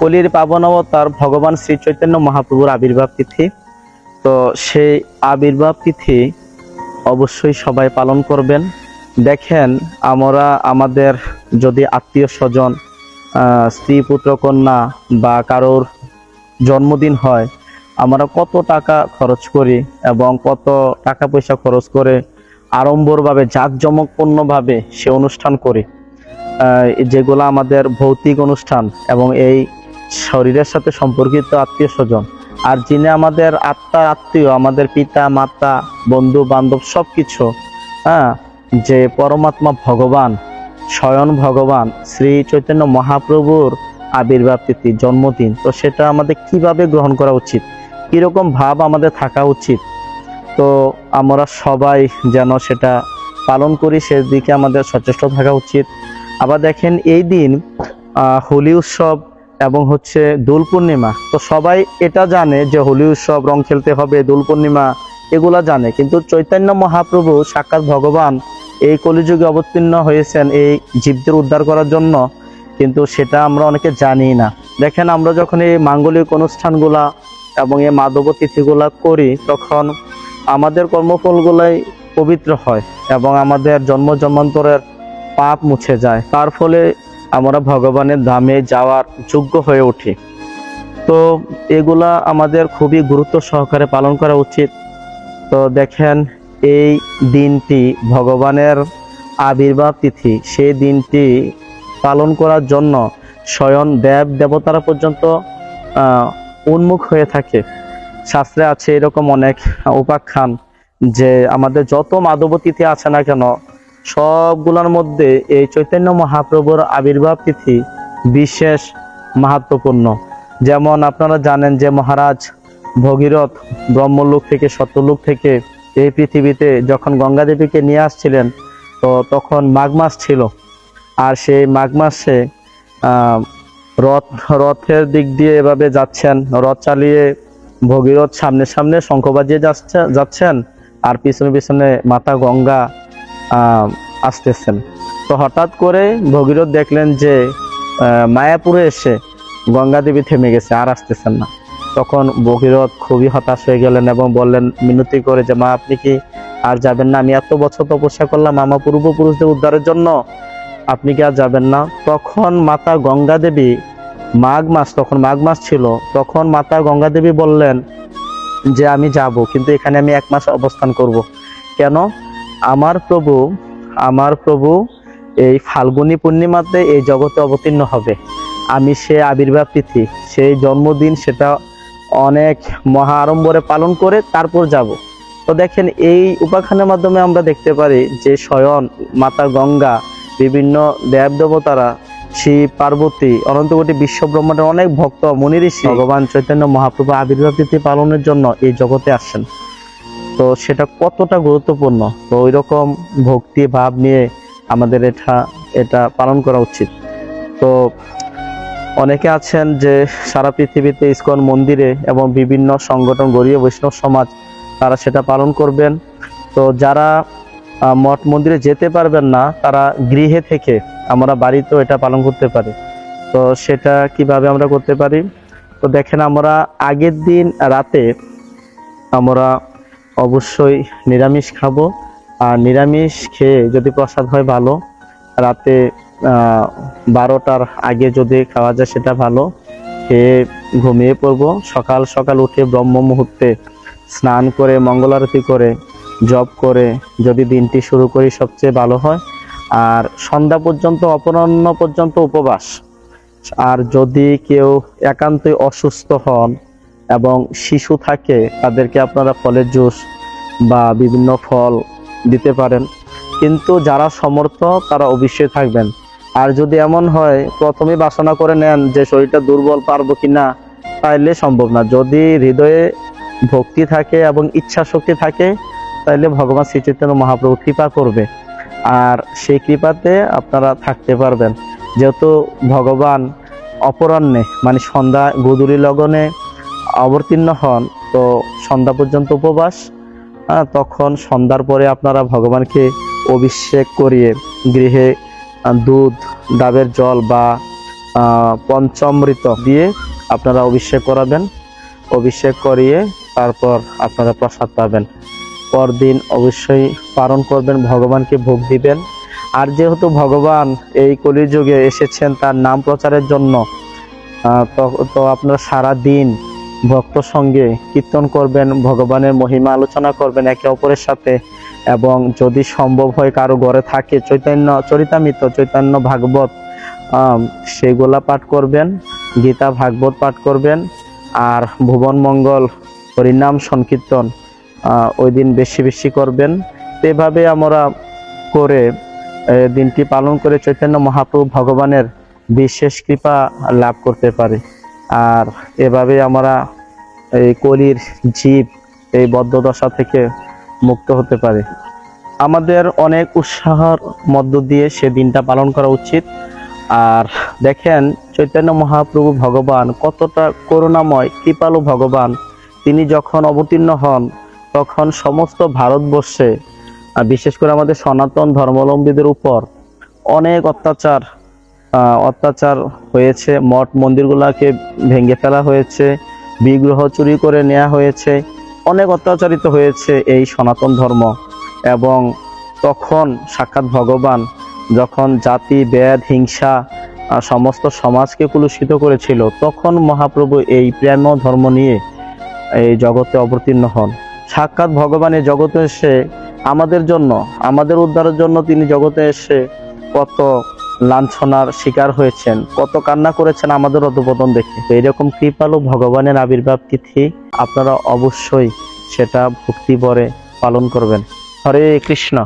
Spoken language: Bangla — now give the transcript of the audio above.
কলির পাবন অবতার ভগবান শ্রী চৈতন্য মহাপ্রভুর আবির্ভাব তিথি। তো সেই আবির্ভাব তিথি অবশ্যই সবাই পালন করবেন। দেখেন, আমরা আমাদের যদি আত্মীয় স্বজন, স্ত্রী পুত্র কন্যা বা কারোর জন্মদিন হয়, আমরা কত টাকা খরচ করি এবং কত টাকা পয়সা খরচ করে আড়ম্বরভাবে জাঁকজমকপূর্ণভাবে সে অনুষ্ঠান করি, যেগুলো আমাদের ভৌতিক অনুষ্ঠান এবং এই শরীরের সাথে সম্পর্কিত আত্মীয় স্বজন। আর যিনি আমাদের আত্মার আত্মীয়, আমাদের পিতা মাতা বন্ধু বান্ধব সবকিছু, যে পরমাত্মা ভগবান, স্বয়ং ভগবান শ্রী চৈতন্য মহাপ্রভুর আবির্ভাব তিথি, জন্মদিন, তো সেটা আমাদের কিভাবে গ্রহণ করা উচিত, কিরকম ভাব আমাদের থাকা উচিত, তো আমরা সবাই যেন সেটা পালন করি, সেদিকে আমাদের সচেষ্ট থাকা উচিত। আবার দেখেন, এই দিন হোলি উৎসব এবং দোল পূর্ণিমা, তো সবাই এটা জানে যে হোলি উৎসব, রং খেলতে হবে, দোল পূর্ণিমা এগুলা জানে, কিন্তু চৈতন্য মহাপ্রভু সাক্ষাৎ ভগবান এই কলিযুগে অবতীর্ণ হয়েছেন এই জীবদের উদ্ধার করার জন্য, কিন্তু সেটা আমরা অনেকে জানি না। দেখেন, আমরা যখন এই মাঙ্গলিক অনুষ্ঠানগুলা এবং এই মাধব তিথিগুলা করি, তখন আমাদের কর্মফলগুলাই পবিত্র হয় এবং আমাদের জন্ম জন্মান্তরের পাপ মুছে যায়, তার ফলে আমরা ভগবানের ধামে যাওয়ার যোগ্য হয়ে উঠি। তো এগুলা আমাদের খুবই গুরুত্ব সহকারে পালন করা উচিত। তো দেখেন, এই দিনটি ভগবানের আবির্ভাব তিথি, সেই দিনটি পালন করার জন্য স্বয়ং দেব দেবতারা পর্যন্ত উন্মুখ হয়ে থাকে। শাস্ত্রে আছে এরকম অনেক উপাখ্যান যে আমাদের যত মাধব তিথি আছে না কেন, সবগুলোর মধ্যে এই চৈতন্য মহাপ্রভুর আবির্ভাব তিথি বিশেষ মাহাত্ম্যপূর্ণ। যেমন আপনারা জানেন যে মহারাজ ভগীরথ ব্রহ্মলোক থেকে, সত্যলোক থেকে এই পৃথিবীতে যখন গঙ্গা দেবীকে নিয়ে আসছিলেন, তো তখন মাঘ মাস ছিল। আর সেই মাঘ মাসে রথের দিক দিয়ে এভাবে যাচ্ছেন, রথ চালিয়ে ভগীরথ সামনে সামনে শঙ্খ বাজিয়ে যাচ্ছেন, আর পিছনে পিছনে মাতা গঙ্গা আসতেছেন। তো হঠাৎ করে ভগীরথ দেখলেন যে মায়াপুরে এসে গঙ্গা দেবী থেমে গেছে, আর আসতেছেন না। তখন ভগীরথ খুবই হতাশ হয়ে গেলেন এবং বললেন মিনতি করে যে, মা, আপনি কি আর যাবেন না? আমি এত বছর তপস্যা করলাম আমার পূর্বপুরুষদের উদ্ধারের জন্য, আপনি কি আর যাবেন না? তখন মাতা গঙ্গা দেবী, তখন মাঘ মাস ছিল, তখন মাতা গঙ্গা দেবী বললেন যে আমি যাব, কিন্তু এখানে আমি 1 মাস অবস্থান করব। কেন? আমার প্রভু এই ফাল্গুনী পূর্ণিমাতে এই জগতে অবতীর্ণ হবে। আমি সে আবির্ভাব তিথি, সেই জন্মদিন, সেটা অনেক মহা আড়ম্বরে পালন করে তারপর যাব। তো দেখেন, এই উপাখ্যানের মাধ্যমে আমরা দেখতে পারি যে স্বয়ং মাতা গঙ্গা, বিভিন্ন দেব দেবতারা, শিব পার্বতী, অনন্তকোটি বিশ্ব ব্রহ্মাণ্ডের অনেক ভক্ত মুনি ঋষি ভগবান চৈতন্য মহাপ্রভু আবির্ভাব তিথি পালনের জন্য এই জগতে আসছেন। তো সেটা কতটা গুরুত্বপূর্ণ, তো ওই রকম ভক্তি ভাব নিয়ে আমাদের এটা পালন করা উচিত। তো অনেকে আছেন যে সারা পৃথিবীতে ইসকন মন্দিরে এবং বিভিন্ন সংগঠন, গৌড়ীয় বৈষ্ণব সমাজ, তারা সেটা পালন করবেন। তো যারা মঠ মন্দিরে যেতে পারবেন না, তারা গৃহে থেকে আমরা বাড়িতেও এটা পালন করতে পারি। তো সেটা কিভাবে আমরা করতে পারি? তো দেখেন, আমরা আগের দিন রাতে আমরা অবশ্যই নিরামিষ খাবো, আর নিরামিষ খেয়ে যদি প্রসাদ হয় ভালো, রাতে 12টার আগে যদি খাওয়া যায় সেটা ভালো, খেয়ে ঘুমিয়ে পড়বো। সকাল সকাল উঠে ব্রহ্ম মুহূর্তে স্নান করে, মঙ্গল আরতি করে, জপ করে যদি দিনটি শুরু করি সবচেয়ে ভালো হয়। আর সন্ধ্যা পর্যন্ত, অপরাহ্ন পর্যন্ত উপবাস। আর যদি কেউ একান্তই অসুস্থ হন এবং শিশু থাকে, তাদেরকে আপনারা ফলের জুস বা বিভিন্ন ফল দিতে পারেন, কিন্তু যারা সমর্থ তারা অবশ্যই থাকবেন। আর যদি এমন হয় প্রথমে বাসনা করে নেন যে শরীরটা দুর্বল, পারবো কিনা, তাইলে সম্ভব না। যদি হৃদয়ে ভক্তি থাকে এবং ইচ্ছা শক্তি থাকে, তাইলে ভগবান শ্রী চৈতন্য মহাপ্রভু কৃপা করবে, আর সেই কৃপাতে আপনারা থাকতে পারবেন। যেহেতু ভগবান অপরাহ্নে, মানে সন্ধ্যা গোধূলি লগনে অবতীর্ণ হন, তো সন্ধ্যা পর্যন্ত উপবাস। তখন সন্ধ্যার পরে আপনারা ভগবানকে অভিষেক করিয়ে গৃহে দুধ, ডাবের জল বা পঞ্চামৃত দিয়ে আপনারা অভিষেক করাবেন। অভিষেক করিয়ে তারপর আপনারা প্রসাদ পাবেন। পরদিন অবশ্যই পালন করবেন, ভগবানকে ভোগ দিবেন। আর যেহেতু ভগবান এই কলিযুগে এসেছেন তার নাম প্রচারের জন্য, তো আপনারা সারা দিন ভক্ত সঙ্গে কীর্তন করবেন, ভগবানের মহিমা আলোচনা করবেন একে অপরের সাথে। এবং যদি সম্ভব হয় কারো ঘরে থাকে চৈতন্য চরিতামৃত, চৈতন্য ভাগবত, সেগুলা পাঠ করবেন, গীতা ভাগবত পাঠ করবেন। আর ভুবন মঙ্গল হরিনাম সংকীর্তন ওই দিন বেশি বেশি করবেন। এভাবে আমরা করে দিনটি পালন করে চৈতন্য মহাপ্রভু ভগবানের বিশেষ কৃপা লাভ করতে পারি। আর এভাবে আমরা এই কলির জীব এই বদ্ধদশা থেকে মুক্ত হতে পারি। আমাদের অনেক উৎসাহের মধ্য দিয়ে সে দিনটা পালন করা উচিত। আর দেখেন চৈতন্য মহাপ্রভু ভগবান কতটা করুণাময়, কৃপালু ভগবান। তিনি যখন অবতীর্ণ হন তখন সমস্ত ভারতবর্ষে, বিশেষ করে আমাদের সনাতন ধর্মাবলম্বীদের উপর অনেক অত্যাচার হয়েছে। মঠ মন্দিরগুলোকে ভেঙে ফেলা হয়েছে, বিগ্রহ চুরি করে নেওয়া হয়েছে, অনেক অত্যাচারিত হয়েছে এই সনাতন ধর্ম। এবং তখন সাক্ষাৎ ভগবান যখন জাতি ভেদ হিংসা সমস্ত সমাজকে কলুষিত করেছিল, তখন মহাপ্রভু এই প্রেম ধর্ম নিয়ে এই জগতে অবতীর্ণ হন। সাক্ষাৎ ভগবান এই জগতে এসে আমাদের জন্য, আমাদের উদ্ধারের জন্য তিনি জগতে এসে কত লাঞ্ছনার শিকার হয়েছেন, কত কান্না করেছেন আমাদের অধঃপতন দেখে। এইরকম কৃপালু ভগবানের আবির্ভাব তিথি আপনারা অবশ্যই সেটা ভক্তি ভরে পালন করবেন। হরে কৃষ্ণ।